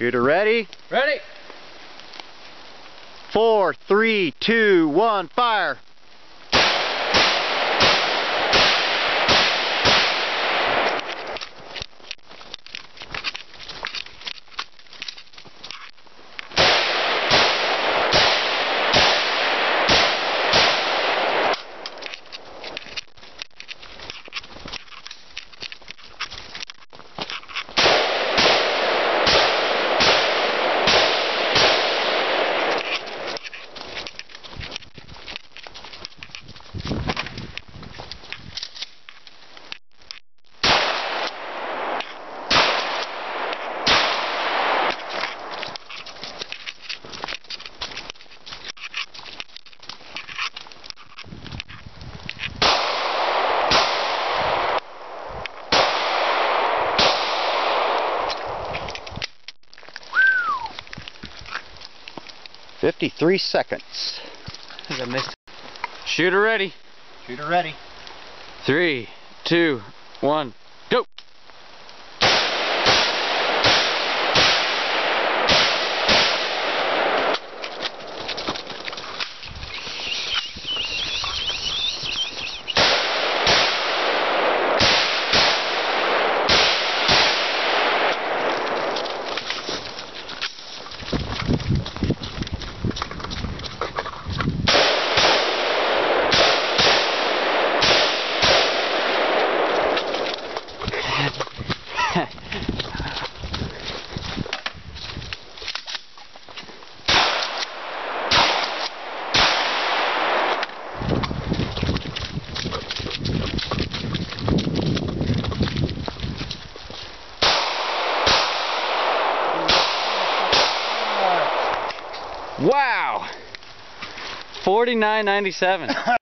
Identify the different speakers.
Speaker 1: Shooter ready?
Speaker 2: Ready?
Speaker 1: 4, 3, 2, 1, fire! "53 seconds.
Speaker 2: I missed.
Speaker 1: Shooter ready.
Speaker 2: Shooter ready.
Speaker 1: 3, 2, 1, go! Wow! 49.97.